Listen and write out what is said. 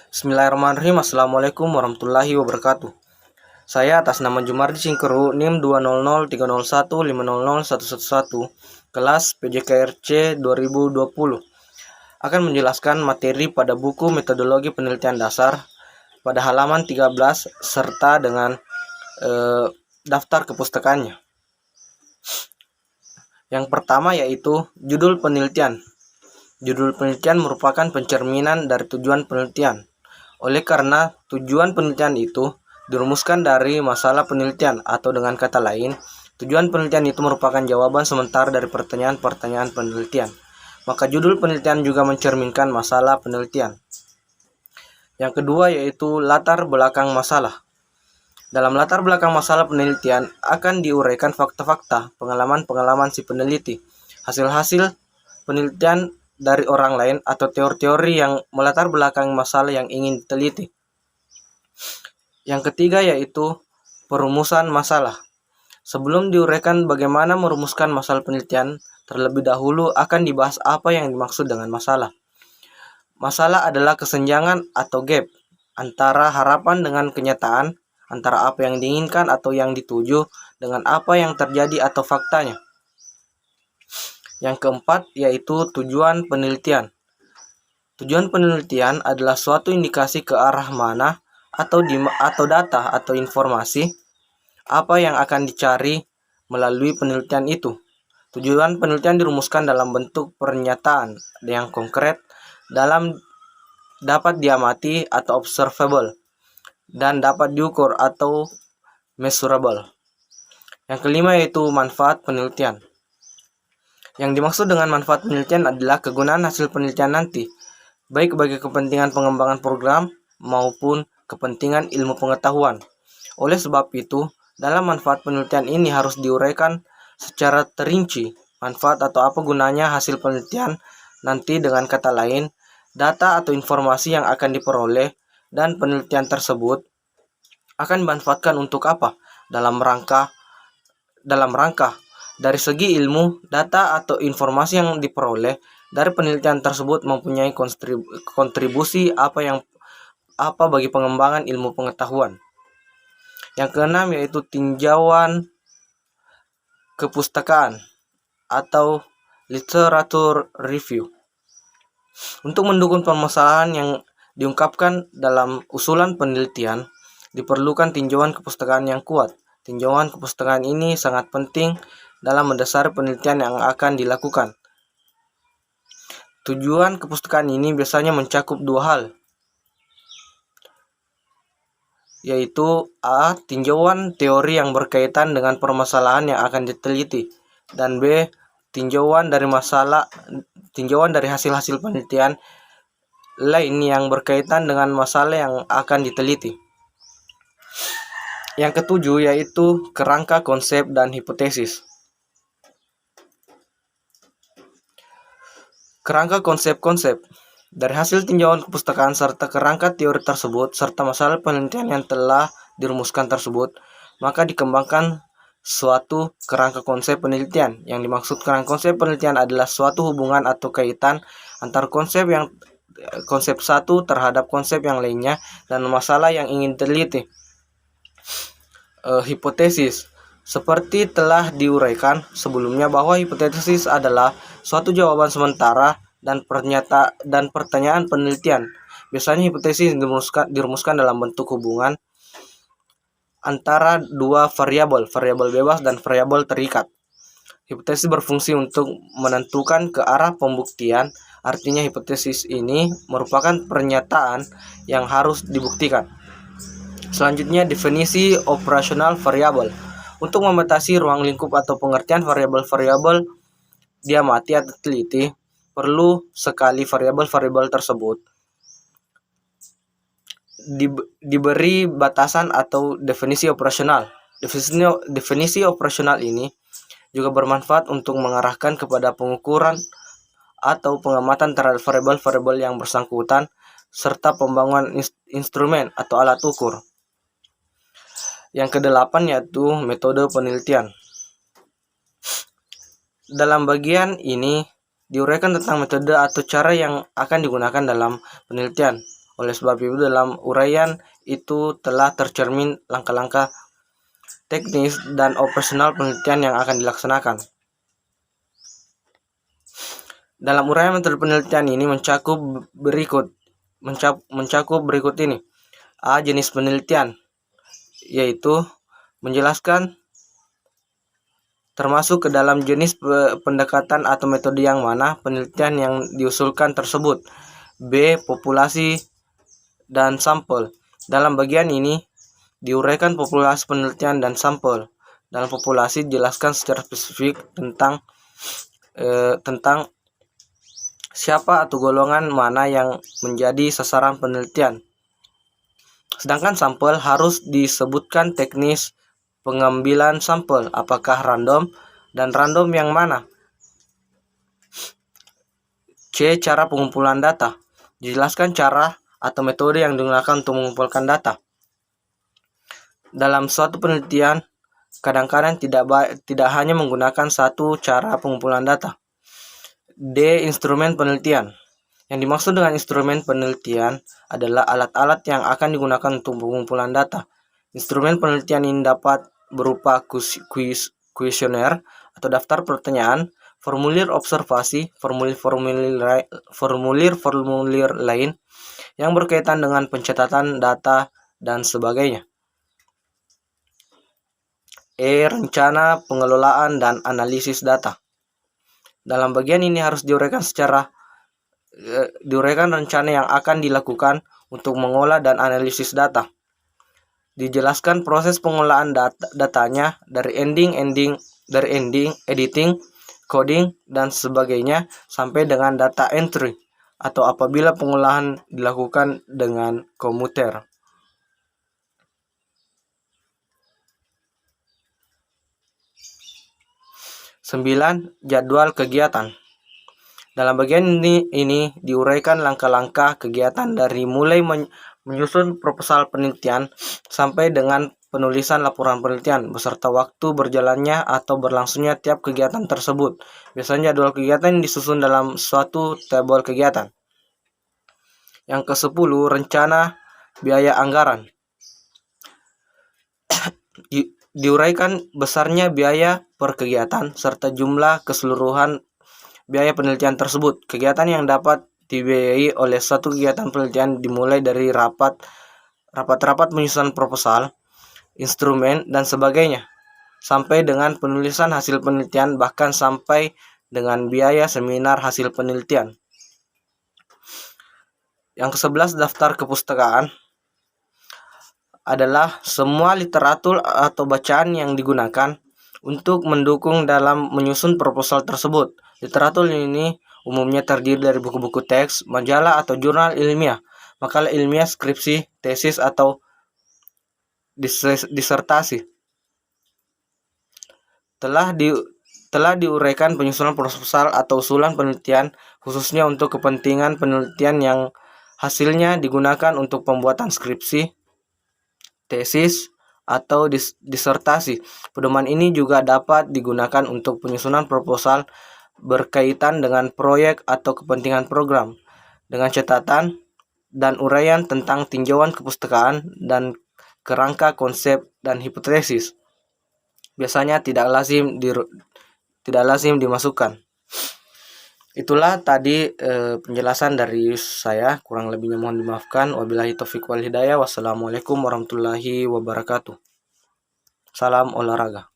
Bismillahirrahmanirrahim. Assalamualaikum warahmatullahi wabarakatuh. Saya atas nama Jumardi Singkeru, NIM 20030150111, kelas PJKRC 2020, akan menjelaskan materi pada buku metodologi penelitian dasar pada halaman 13 serta dengan daftar kepustakaannya. Yang pertama yaitu judul penelitian. Judul penelitian merupakan pencerminan dari tujuan penelitian. Oleh karena tujuan penelitian itu dirumuskan dari masalah penelitian, atau dengan kata lain, tujuan penelitian itu merupakan jawaban sementara dari pertanyaan-pertanyaan penelitian. Maka judul penelitian juga mencerminkan masalah penelitian. Yang kedua yaitu latar belakang masalah. Dalam latar belakang masalah penelitian akan diuraikan fakta-fakta, pengalaman-pengalaman si peneliti, hasil-hasil penelitian dari orang lain, atau teori-teori yang melatar belakangi masalah yang ingin diteliti. Yang ketiga yaitu perumusan masalah. Sebelum diuraikan bagaimana merumuskan masalah penelitian, terlebih dahulu akan dibahas apa yang dimaksud dengan masalah. Masalah adalah kesenjangan atau gap antara harapan dengan kenyataan, antara apa yang diinginkan atau yang dituju dengan apa yang terjadi atau faktanya. Yang keempat yaitu tujuan penelitian. Tujuan penelitian adalah suatu indikasi ke arah mana atau data atau informasi apa yang akan dicari melalui penelitian itu. Tujuan penelitian dirumuskan dalam bentuk pernyataan yang konkret, dapat diamati atau observable, dan dapat diukur atau measurable. Yang kelima yaitu manfaat penelitian. Yang dimaksud dengan manfaat penelitian adalah kegunaan hasil penelitian nanti, baik bagi kepentingan pengembangan program maupun kepentingan ilmu pengetahuan. Oleh sebab itu, dalam manfaat penelitian ini harus diuraikan secara terinci manfaat atau apa gunanya hasil penelitian nanti, dengan kata lain, data atau informasi yang akan diperoleh dan penelitian tersebut akan dimanfaatkan untuk apa dalam rangka dari segi ilmu, data atau informasi yang diperoleh dari penelitian tersebut mempunyai kontribusi apa bagi pengembangan ilmu pengetahuan. Yang keenam yaitu tinjauan kepustakaan atau literature review. Untuk mendukung permasalahan yang diungkapkan dalam usulan penelitian, diperlukan tinjauan kepustakaan yang kuat. Tinjauan kepustakaan ini sangat penting dalam mendasari penelitian yang akan dilakukan. Tujuan kepustakaan ini biasanya mencakup dua hal, yaitu A. Tinjauan teori yang berkaitan dengan permasalahan yang akan diteliti, dan B. Tinjauan dari hasil-hasil penelitian lain yang berkaitan dengan masalah yang akan diteliti. Yang ketujuh yaitu kerangka konsep dan hipotesis. Kerangka konsep-konsep. Dari hasil tinjauan kepustakaan serta kerangka teori tersebut serta masalah penelitian yang telah dirumuskan tersebut, maka dikembangkan suatu kerangka konsep penelitian. Yang dimaksud kerangka konsep penelitian adalah suatu hubungan atau kaitan antar konsep satu terhadap konsep yang lainnya dan masalah yang ingin diteliti. Hipotesis. Seperti telah diuraikan sebelumnya bahwa hipotesis adalah suatu jawaban sementara dan pertanyaan penelitian. Biasanya hipotesis dirumuskan dalam bentuk hubungan antara dua variabel bebas dan variabel terikat. Hipotesis berfungsi untuk menentukan ke arah pembuktian. Artinya hipotesis ini merupakan pernyataan yang harus dibuktikan. Selanjutnya, definisi operasional variabel. Untuk membatasi ruang lingkup atau pengertian variabel-variabel diamati atau teliti, perlu sekali variabel-variabel tersebut diberi batasan atau definisi operasional. Definisi operasional ini juga bermanfaat untuk mengarahkan kepada pengukuran atau pengamatan terhadap variabel-variabel yang bersangkutan serta pembangunan instrumen atau alat ukur. Yang kedelapan yaitu metode penelitian. Dalam bagian ini diuraikan tentang metode atau cara yang akan digunakan dalam penelitian. Oleh sebab itu dalam uraian itu telah tercermin langkah-langkah teknis dan operasional penelitian yang akan dilaksanakan. Dalam uraian metode penelitian ini mencakup berikut ini. A. Jenis penelitian, yaitu menjelaskan termasuk ke dalam jenis pendekatan atau metode yang mana penelitian yang diusulkan tersebut. B. Populasi dan sampel. Dalam bagian ini diuraikan populasi penelitian dan sampel. Dalam populasi dijelaskan secara spesifik tentang siapa atau golongan mana yang menjadi sasaran penelitian. Sedangkan sampel harus disebutkan teknis pengambilan sampel, apakah random dan random yang mana. C. Cara pengumpulan data. Dijelaskan cara atau metode yang digunakan untuk mengumpulkan data. Dalam suatu penelitian, kadang-kadang tidak hanya menggunakan satu cara pengumpulan data. D. Instrumen penelitian. Yang dimaksud dengan instrumen penelitian adalah alat-alat yang akan digunakan untuk pengumpulan data. Instrumen penelitian ini dapat berupa kuesioner atau daftar pertanyaan, formulir observasi, formulir lain yang berkaitan dengan pencatatan data, dan sebagainya. E. Rencana pengelolaan dan analisis data. Dalam bagian ini harus diuraikan rencana yang akan dilakukan untuk mengolah dan analisis data. Dijelaskan proses pengolahan datanya dari editing, coding, dan sebagainya sampai dengan data entry atau apabila pengolahan dilakukan dengan komputer. Sembilan, jadwal kegiatan. Dalam bagian ini diuraikan langkah-langkah kegiatan dari mulai menyusun proposal penelitian sampai dengan penulisan laporan penelitian beserta waktu berjalannya atau berlangsungnya tiap kegiatan tersebut. Biasanya jadwal kegiatan disusun dalam suatu tabel kegiatan. Yang ke-10, rencana biaya anggaran. Diuraikan besarnya biaya per kegiatan serta jumlah keseluruhan biaya penelitian tersebut. Kegiatan yang dapat dibiayai oleh suatu kegiatan penelitian dimulai dari rapat penyusunan proposal, instrumen, dan sebagainya, sampai dengan penulisan hasil penelitian, bahkan sampai dengan biaya seminar hasil penelitian. Yang ke-11, daftar kepustakaan adalah semua literatur atau bacaan yang digunakan untuk mendukung dalam menyusun proposal tersebut. Literatur ini umumnya terdiri dari buku-buku teks, majalah atau jurnal ilmiah, makalah ilmiah, skripsi, tesis, atau disertasi. Telah diuraikan penyusunan proposal atau usulan penelitian khususnya untuk kepentingan penelitian yang hasilnya digunakan untuk pembuatan skripsi, tesis, atau disertasi. Pedoman ini juga dapat digunakan untuk penyusunan proposal berkaitan dengan proyek atau kepentingan program, dengan catatan dan uraian tentang tinjauan kepustakaan dan kerangka konsep dan hipotesis. Biasanya tidak lazim dimasukkan. Itulah tadi penjelasan dari saya, kurang lebihnya mohon dimaafkan. Wabillahi taufiq wal hidayah. Wassalamualaikum warahmatullahi wabarakatuh. Salam olahraga.